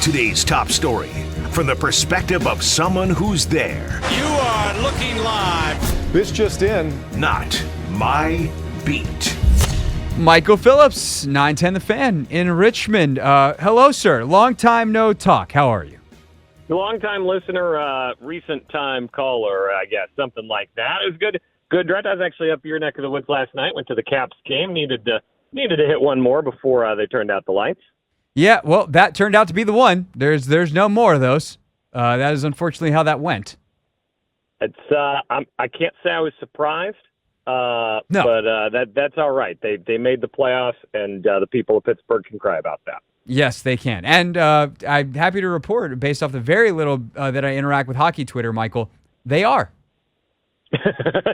Today's top story from the perspective of someone who's there. You are looking live. This just in. Not my beat. Michael Phillips, 910 The Fan in Richmond. Hello, sir. Long time no talk. How are you? Long-time listener, recent time caller, I guess, something like that. It was good. Good, Brett. I was actually up your neck of the woods last night. Went to the Caps game. Needed to hit one more before they turned out the lights. Yeah, well, that turned out to be the one. There's no more of those. That is unfortunately how that went. It's I can't say I was surprised. No, but that's all right. They made the playoffs, and the people of Pittsburgh can cry about that. Yes, they can. And I'm happy to report, based off the very little that I interact with hockey Twitter, Michael, they are.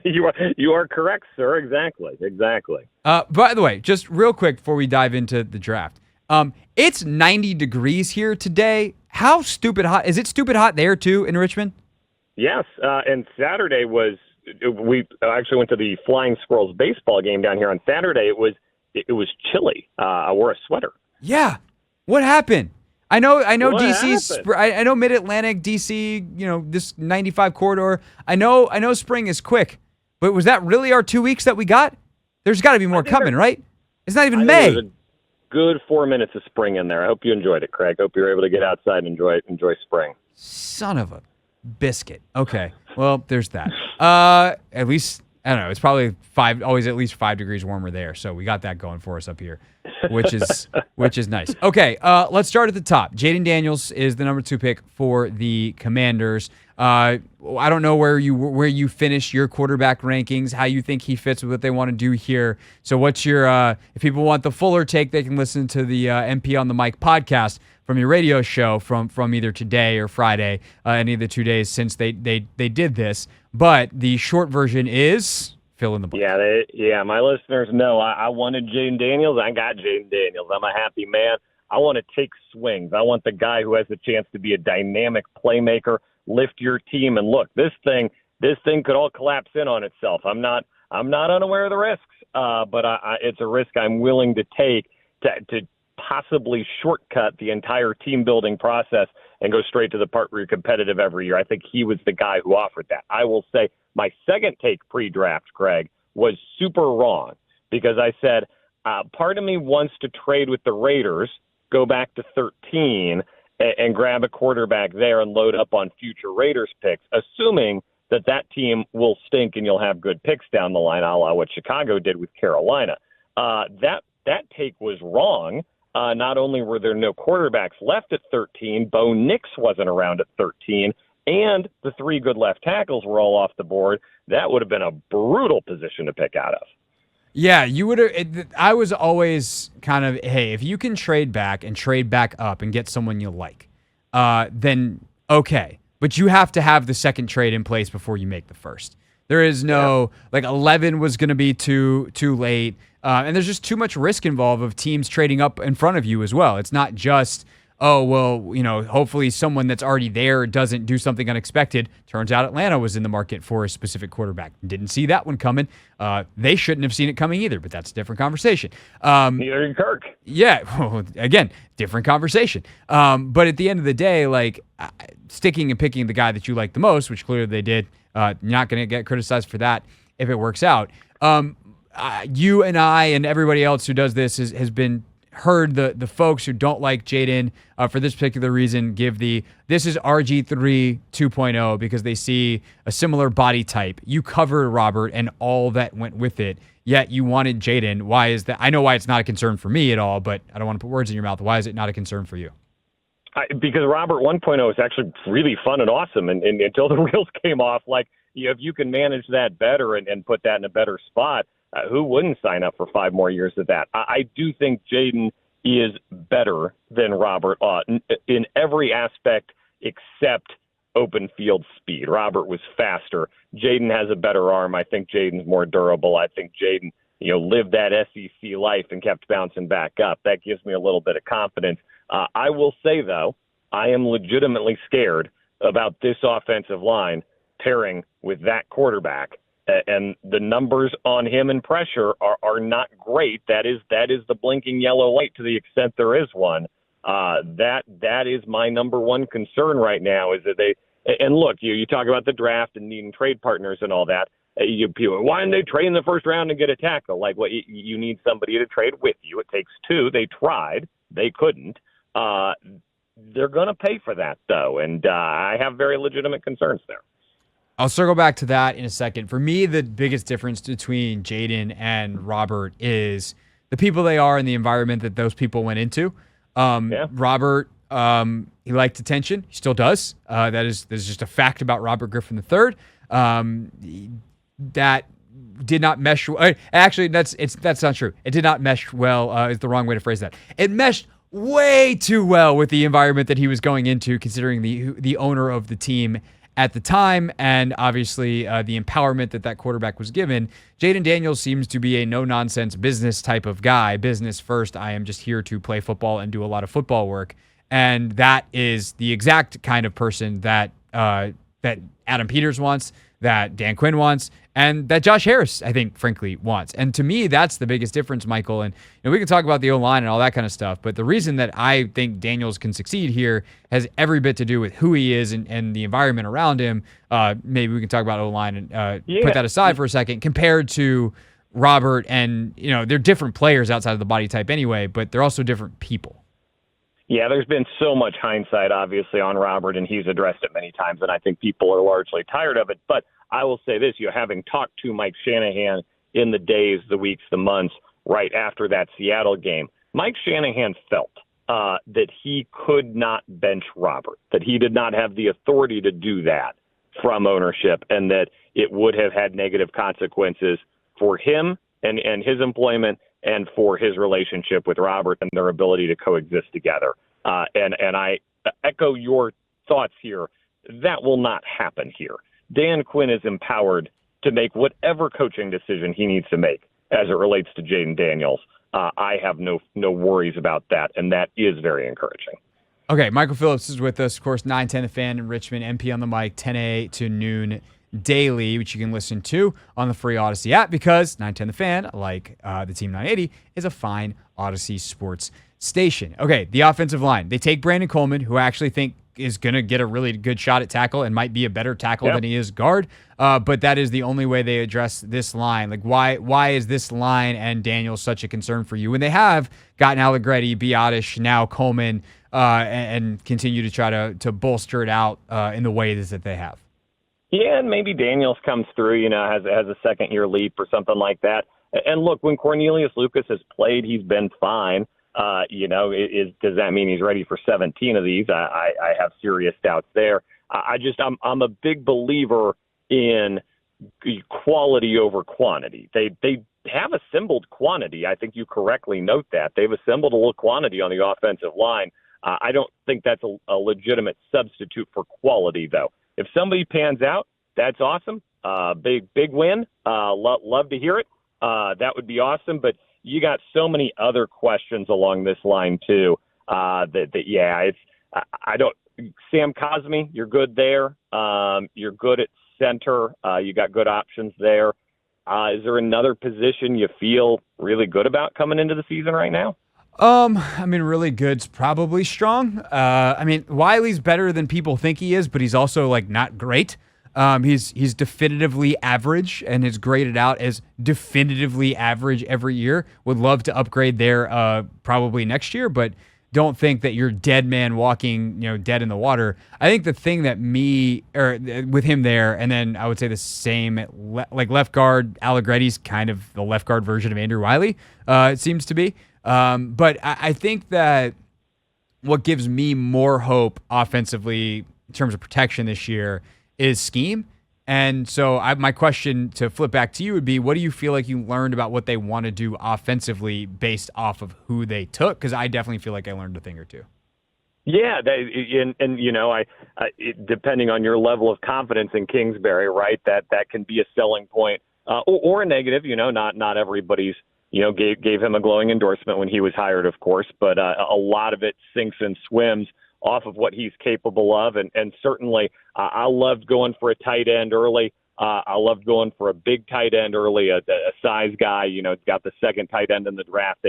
You are correct, sir. Exactly. By the way, just real quick before we dive into the draft, it's 90 degrees here today. How stupid hot? Is it stupid hot there, too, in Richmond? Yes, and Saturday we actually went to the Flying Squirrels baseball game down here on Saturday. It was chilly. I wore a sweater. Yeah. What happened? I know What DC, happened? I know Mid-Atlantic, DC, this 95 corridor. I know spring is quick, but was that really our 2 weeks that we got? There's got to be more coming, right? It's not even May. There's a good 4 minutes of spring in there. I hope you enjoyed it, Craig. Hope you were able to get outside and enjoy spring. Son of a biscuit. Okay, well, there's that. At least, I don't know, it's probably always at least 5 degrees warmer there, so we got that going for us up here, which is nice. Okay, let's start at the top. Jayden Daniels is the number 2 pick for the Commanders. I don't know where you finish your quarterback rankings, how you think he fits with what they want to do here. So what's your, if people want the fuller take, they can listen to the MP on the Mic podcast from your radio show from either today or Friday, any of the 2 days since they did this. But the short version is fill in the blank. Yeah, my listeners know I wanted Jayden Daniels. I got Jayden Daniels. I'm a happy man. I want to take swings. I want the guy who has the chance to be a dynamic playmaker, lift your team. And look, this thing could all collapse in on itself. I'm not unaware of the risks, but it's a risk I'm willing to take to possibly shortcut the entire team building process and go straight to the part where you're competitive every year. I think he was the guy who offered that. I will say my second take pre-draft, Craig, was super wrong because I said, part of me wants to trade with the Raiders, go back to 13 and grab a quarterback there and load up on future Raiders picks, assuming that team will stink and you'll have good picks down the line, a la what Chicago did with Carolina. That take was wrong. Not only were there no quarterbacks left at 13, Bo Nix wasn't around at 13, and the 3 good left tackles were all off the board. That would have been a brutal position to pick out of. Yeah, you would have. I was always kind of, hey, if you can trade back and trade back up and get someone you like, then okay. But you have to have the second trade in place before you make the first. There is no, 11 was going to be too late. And there's just too much risk involved of teams trading up in front of you as well. It's not just, hopefully someone that's already there doesn't do something unexpected. Turns out Atlanta was in the market for a specific quarterback. Didn't see that one coming. They shouldn't have seen it coming either, but that's a different conversation. Neither did Kirk. Yeah, well, again, different conversation. But at the end of the day, sticking and picking the guy that you like the most, which clearly they did, you're not going to get criticized for that if it works out. You and I and everybody else who does this has been heard the folks who don't like Jayden for this particular reason give this is RG3 2.0 because they see a similar body type. You covered Robert and all that went with it, yet you wanted Jayden. Why is that? I know why it's not a concern for me at all, but I don't want to put words in your mouth. Why is it not a concern for you? Because Robert 1.0 is actually really fun and awesome, and until the wheels came off, if you can manage that better and put that in a better spot, who wouldn't sign up for 5 more years of that? I do think Jayden is better than Robert in every aspect except open field speed. Robert was faster. Jayden has a better arm. I think Jayden's more durable. I think Jayden, lived that SEC life and kept bouncing back up. That gives me a little bit of confidence. I will say, though, I am legitimately scared about this offensive line pairing with that quarterback. And the numbers on him in pressure are not great. That is the blinking yellow light to the extent there is one. That is my number one concern right now is that and look, you talk about the draft and needing trade partners and all that. People, why didn't they trade in the first round and get a tackle? Like, well, you need somebody to trade with you. It takes two. They tried. They couldn't. They're going to pay for that, though, and I have very legitimate concerns there. I'll circle back to that in a second. For me, the biggest difference between Jayden and Robert is the people they are and the environment that those people went into. Robert, he liked attention. He still does. There's just a fact about Robert Griffin III. That did not mesh. Actually, that's not true. It did not mesh well. Is the wrong way to phrase that. It meshed way too well with the environment that he was going into, considering the owner of the team at the time, and obviously the empowerment that quarterback was given. Jayden Daniels seems to be a no-nonsense business type of guy. Business first. I am just here to play football and do a lot of football work, and that is the exact kind of person that Adam Peters wants, that Dan Quinn wants, and that Josh Harris, I think, frankly, wants. And to me, that's the biggest difference, Michael. And we can talk about the O-line and all that kind of stuff, but the reason that I think Daniels can succeed here has every bit to do with who he is and the environment around him. Maybe we can talk about O-line and put that aside for a second, compared to Robert. And, they're different players outside of the body type anyway, but they're also different people. Yeah, there's been so much hindsight, obviously, on Robert, and he's addressed it many times, and I think people are largely tired of it. But I will say this, having talked to Mike Shanahan in the days, the weeks, the months right after that Seattle game, Mike Shanahan felt that he could not bench Robert, that he did not have the authority to do that from ownership, and that it would have had negative consequences for him and his employment and for his relationship with Robert and their ability to coexist together. And I echo your thoughts here. That will not happen here. Dan Quinn is empowered to make whatever coaching decision he needs to make as it relates to Jayden Daniels. I have no worries about that, and that is very encouraging. Okay, Michael Phillips is with us, of course, 910 The Fan in Richmond, MP on the mic, 10 a to noon daily, which you can listen to on the free Odyssey app, because 910 The Fan, like the Team 980, is a fine Odyssey sports station. Okay, the offensive line. They take Brandon Coleman, who I actually think is going to get a really good shot at tackle and might be a better tackle than he is guard, but that is the only way they address this line. Like, why is this line and Daniels such a concern for you when they have gotten Allegretti, Biotish, now Coleman, and continue to try to bolster it out in the way that they have? Yeah, and maybe Daniels comes through, has a second-year leap or something like that. And look, when Cornelius Lucas has played, he's been fine. Does that mean he's ready for 17 of these? I have serious doubts there. I'm a big believer in quality over quantity. They have assembled quantity. I think you correctly note that. They've assembled a little quantity on the offensive line. I don't think that's a legitimate substitute for quality, though. If somebody pans out, that's awesome. Big win. Love to hear it. That would be awesome. But you got so many other questions along this line too. I don't. Sam Cosmi, you're good there. You're good at center. You got good options there. Is there another position you feel really good about coming into the season right now? Really good's probably strong. Wiley's better than people think he is, but he's also not great. He's definitively average and is graded out as definitively average every year. Would love to upgrade there probably next year, but don't think that you're dead man walking, dead in the water. I think the thing that with him there, and then I would say the same at left guard, Allegretti's kind of the left guard version of Andrew Wiley, it seems to be. But I think that what gives me more hope offensively in terms of protection this year is scheme. And so my question to flip back to you would be, what do you feel like you learned about what they want to do offensively based off of who they took? Because I definitely feel like I learned a thing or two. Yeah, depending on your level of confidence in Kingsbury, right, that can be a selling point or a negative. Not everybody's gave him a glowing endorsement when he was hired, of course, but a lot of it sinks and swims off of what he's capable of. And certainly I loved going for a tight end early. I love going for a big tight end early, a size guy. Got the second tight end in the draft.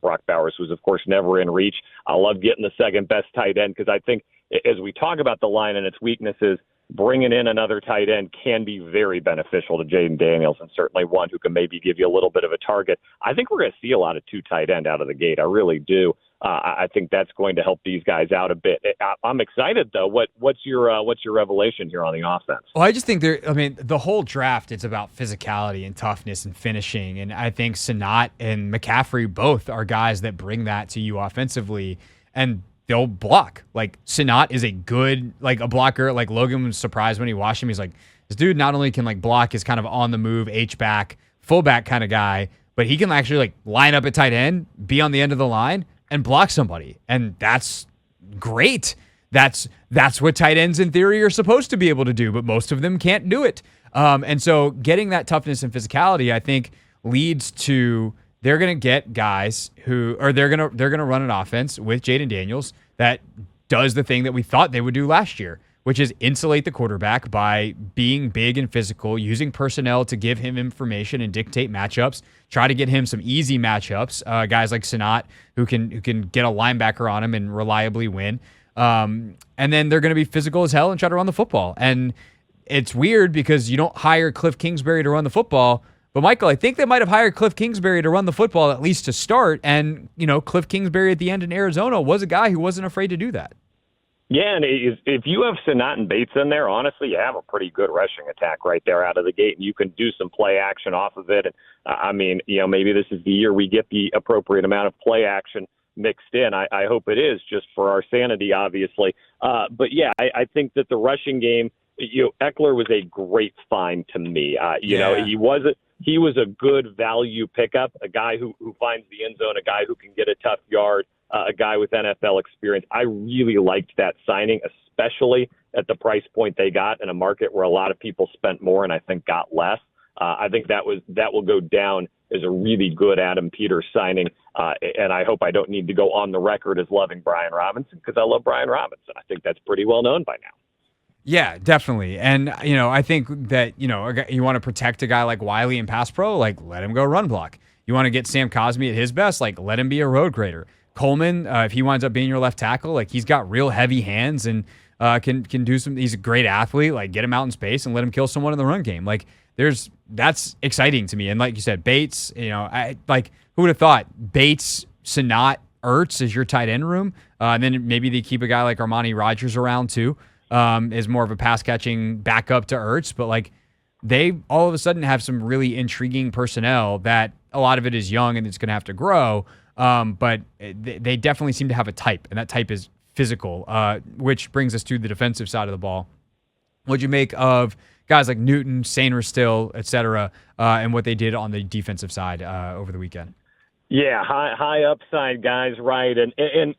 Brock Bowers was, of course, never in reach. I love getting the second best tight end because I think as we talk about the line and its weaknesses, bringing in another tight end can be very beneficial to Jayden Daniels, and certainly one who can maybe give you a little bit of a target. I think we're going to see a lot of two tight end out of the gate. I really do. I think that's going to help these guys out a bit. I'm excited though. What's your revelation here on the offense? Well, I just think the whole draft, it's about physicality and toughness and finishing. And I think Sanat and McCaffrey both are guys that bring that to you offensively, and they'll block. Like Sanat is a good, a blocker. Like Logan was surprised when he watched him. He's like, this dude not only can block, is kind of on the move, H-back, fullback kind of guy, but he can actually line up at tight end, be on the end of the line, and block somebody. And that's great. That's what tight ends in theory are supposed to be able to do, but most of them can't do it. And so getting that toughness and physicality, I think, leads to they're going to get guys they're going to run an offense with Jayden Daniels that does the thing that we thought they would do last year, which is insulate the quarterback by being big and physical, using personnel to give him information and dictate matchups, try to get him some easy matchups, guys like Sanat who can get a linebacker on him and reliably win. And then they're going to be physical as hell and try to run the football. And it's weird because you don't hire Cliff Kingsbury to run the football, but Michael, I think they might have hired Cliff Kingsbury to run the football at least to start. And, Cliff Kingsbury at the end in Arizona was a guy who wasn't afraid to do that. Yeah, and if you have Sanat and Bates in there, honestly, you have a pretty good rushing attack right there out of the gate, and you can do some play action off of it. And maybe this is the year we get the appropriate amount of play action mixed in. I hope it is, just for our sanity, obviously. But yeah, I think that the rushing game, Eckler was a great find to me. He was a good value pickup, a guy who finds the end zone, a guy who can get a tough yard, a guy with NFL experience. I really liked that signing, especially at the price point they got in a market where a lot of people spent more and I think got less. I think that will go down as a really good Adam Peters signing, and I hope I don't need to go on the record as loving Brian Robinson, because I love Brian Robinson. I think that's pretty well known by now. Yeah, definitely. And, I think that, you want to protect a guy like Wiley in pass pro, let him go run block. You want to get Sam Cosmi at his best, let him be a road grader. Coleman, if he winds up being your left tackle, he's got real heavy hands and can do some. He's a great athlete. Get him out in space and let him kill someone in the run game. That's exciting to me. And like you said, Bates, who would have thought Bates, Sanat, Ertz is your tight end room, and then maybe they keep a guy like Armani Rogers around too, is more of a pass catching backup to Ertz, but they all of a sudden have some really intriguing personnel that a lot of it is young and it's going to have to grow. But they definitely seem to have a type, and that type is physical, which brings us to the defensive side of the ball. What'd you make of guys like Newton, Sainristil, et cetera, and what they did on the defensive side over the weekend? Yeah, high upside guys, right? And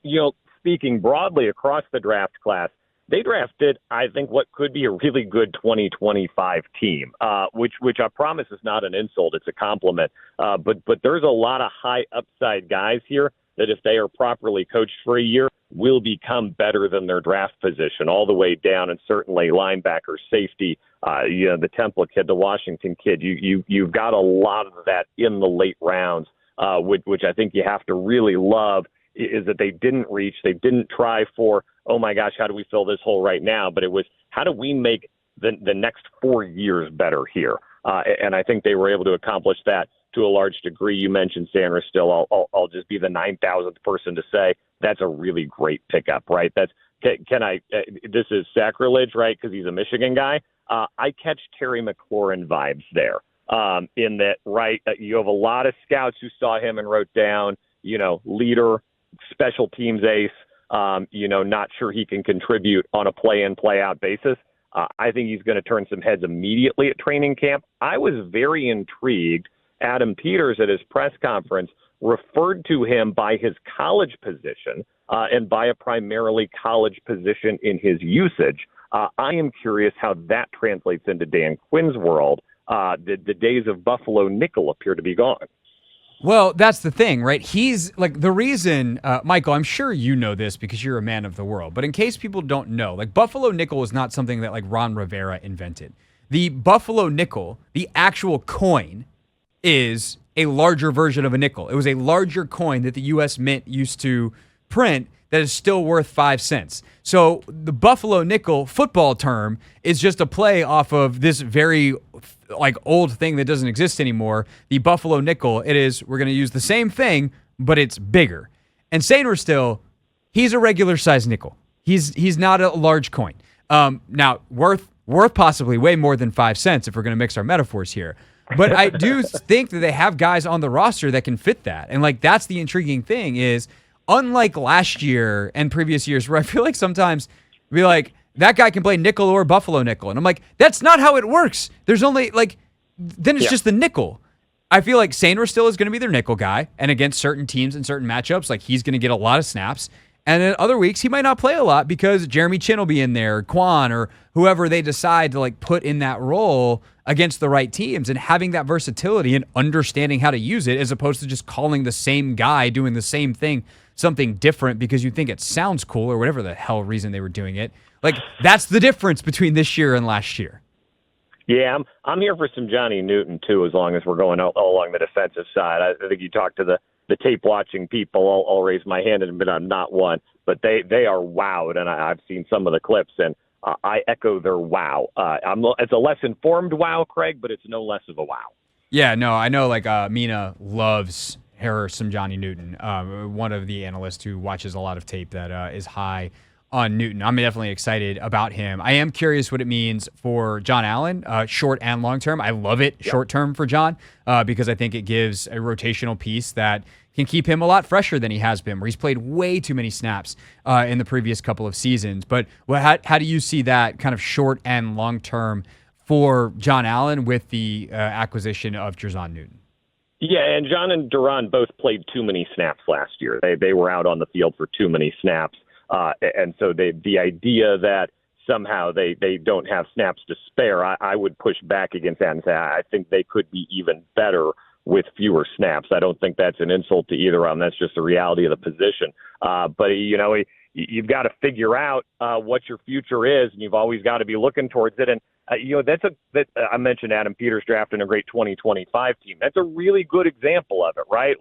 speaking broadly across the draft class, they drafted, I think, what could be a really good 2025 team, which I promise is not an insult. It's a compliment. But there's a lot of high upside guys here that if they are properly coached for a year will become better than their draft position all the way down. And certainly linebacker, safety, the Temple kid, the Washington kid, you've got a lot of that in the late rounds, which I think you have to really love, is that they didn't reach, they didn't try for, oh my gosh, how do we fill this hole right now? But it was, how do we make the next 4 years better here? And I think they were able to accomplish that to a large degree. You mentioned Sanders still. I'll just be the 9,000th person to say that's a really great pickup, right? This is sacrilege, right? Because he's a Michigan guy. I catch Terry McLaurin vibes there, in that, right? You have a lot of scouts who saw him and wrote down, leader, special teams ace, not sure he can contribute on a play-in, play-out basis. I think he's going to turn some heads immediately at training camp. I was very intrigued. Adam Peters at his press conference referred to him by his college position and by a primarily college position in his usage. I am curious how that translates into Dan Quinn's world. The days of Buffalo nickel appear to be gone. Well, that's the thing, right? He's the reason, Michael, I'm sure you know this because you're a man of the world, but in case people don't know, Buffalo nickel is not something that Ron Rivera invented. The Buffalo nickel, the actual coin, is a larger version of a nickel. It was a larger coin that the U.S. Mint used to print that is still worth 5 cents. So the Buffalo nickel football term is just a play off of this very old thing that doesn't exist anymore. The Buffalo nickel, we're going to use the same thing, but it's bigger. And Sainer still, he's a regular size nickel. He's not a large coin. Now worth possibly way more than 5 cents if we're going to mix our metaphors here. But I do think that they have guys on the roster that can fit that. And that's the intriguing thing is, unlike last year and previous years where I feel like sometimes be like, that guy can play nickel or Buffalo nickel. And I'm like, that's not how it works. There's only then it's just the nickel. I feel like Sainer still is going to be their nickel guy. And against certain teams and certain matchups, he's going to get a lot of snaps. And then other weeks, he might not play a lot because Jeremy Chin will be in there, Quan, or whoever they decide to put in that role against the right teams, and having that versatility and understanding how to use it as opposed to just calling the same guy doing the same thing something different because you think it sounds cool or whatever the hell reason they were doing it. That's the difference between this year and last year. Yeah, I'm here for some Johnny Newton, too, as long as we're going all along the defensive side. I think you talk to the tape-watching people, I'll raise my hand and admit I'm not one, but they are wowed, and I've seen some of the clips, and I echo their wow. It's a less informed wow, Craig, but it's no less of a wow. Yeah, no, I know, Mina loves her some Johnny Newton, one of the analysts who watches a lot of tape that is high on Newton. I'm definitely excited about him. I am curious what it means for John Allen, short and long term. I love it short term for John because I think it gives a rotational piece that can keep him a lot fresher than he has been, where he's played way too many snaps in the previous couple of seasons. But how do you see that kind of short and long term for John Allen with the acquisition of Jayden Newton? Yeah, and John and Duran both played too many snaps last year. They were out on the field for too many snaps. And so the idea that somehow they don't have snaps to spare, I would push back against that and say I think they could be even better with fewer snaps. I don't think that's an insult to either of them. That's just the reality of the position. But, you've got to figure out what your future is, and you've always got to be looking towards it. And, I mentioned Adam Peters drafting a great 2025 team. That's a really good example of it, right?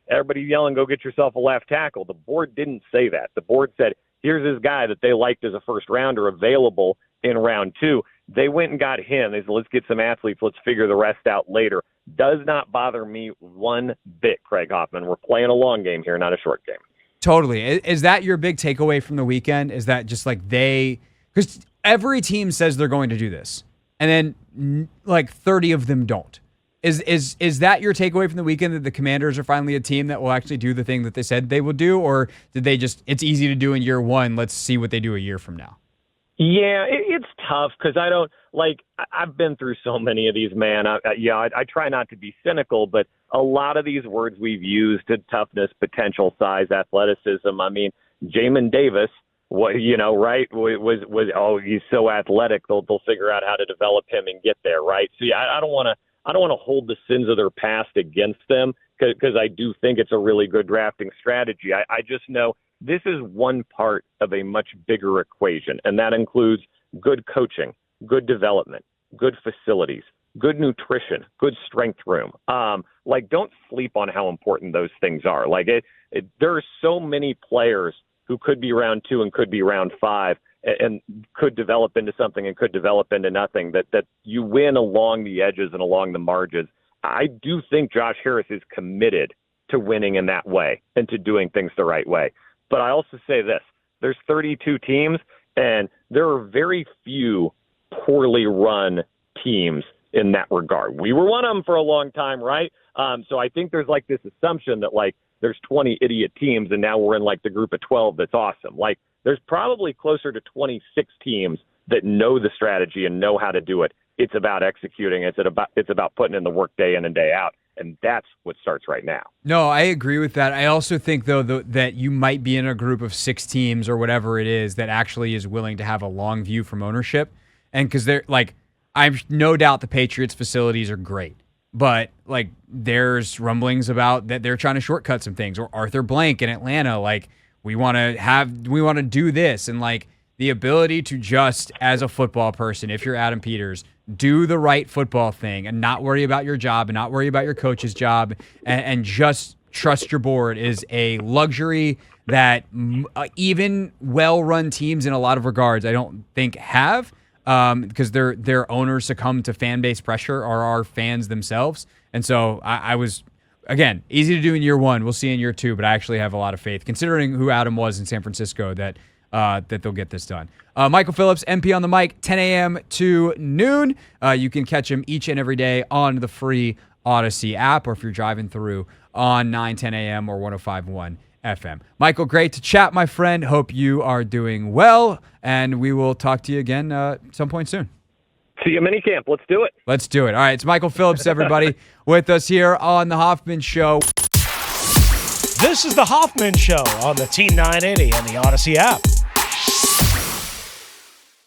Everybody yelling, go get yourself a left tackle. The board didn't say that. The board said, here's this guy that they liked as a first rounder available in round 2. They went and got him. They said, let's get some athletes. Let's figure the rest out later. Does not bother me one bit, Craig Hoffman. We're playing a long game here, not a short game. Totally. Is that your big takeaway from the weekend? Is that just because every team says they're going to do this, and then 30 of them don't. Is that your takeaway from the weekend, that the Commanders are finally a team that will actually do the thing that they said they would do, or did they just, it's easy to do in year one, let's see what they do a year from now? Yeah, it's tough because I don't I've been through so many of these, man. I try not to be cynical, but a lot of these words we've used, toughness, potential, size, athleticism. I mean, Jamin Davis, right? Was he's so athletic, they'll figure out how to develop him and get there, right? So yeah, I don't want to hold the sins of their past against them because I do think it's a really good drafting strategy. I just know this is one part of a much bigger equation, and that includes good coaching, good development, good facilities, good nutrition, good strength room. Don't sleep on how important those things are. There are so many players who could be round 2 and could be round 5 and could develop into something and could develop into nothing, that you win along the edges and along the margins. I do think Josh Harris is committed to winning in that way and to doing things the right way. But I also say this, there's 32 teams, and there are very few poorly run teams in that regard. We were one of them for a long time, right? So I think there's this assumption that there's 20 idiot teams, and now we're in the group of 12 that's awesome. There's probably closer to 26 teams that know the strategy and know how to do it. It's about executing. It's about putting in the work day in and day out. And that's what starts right now. No, I agree with that. I also think, though, that you might be in a group of 6 teams or whatever it is that actually is willing to have a long view from ownership. And because they're I've no doubt the Patriots facilities are great, but there's rumblings about that they're trying to shortcut some things, or Arthur Blank in Atlanta. We want to do this. And the ability to just, as a football person, if you're Adam Peters, do the right football thing and not worry about your job and not worry about your coach's job and just trust your board is a luxury that even well-run teams in a lot of regards I don't think have, because their owners succumb to fan base pressure or are fans themselves. And so I was, again, easy to do in year one. We'll see in year two, but I actually have a lot of faith, considering who Adam was in San Francisco, that they'll get this done. Michael Phillips, MP on the mic, 10 a.m. to noon. You can catch him each and every day on the free Odyssey app, or if you're driving through on 9, 10 a.m. or 105.1 FM. Michael, great to chat, my friend. Hope you are doing well, and we will talk to you again some point soon. See you minicamp. Let's do it. Let's do it. All right, it's Michael Phillips, everybody, with us here on The Hoffman Show. This is The Hoffman Show on the T980 and the Odyssey app.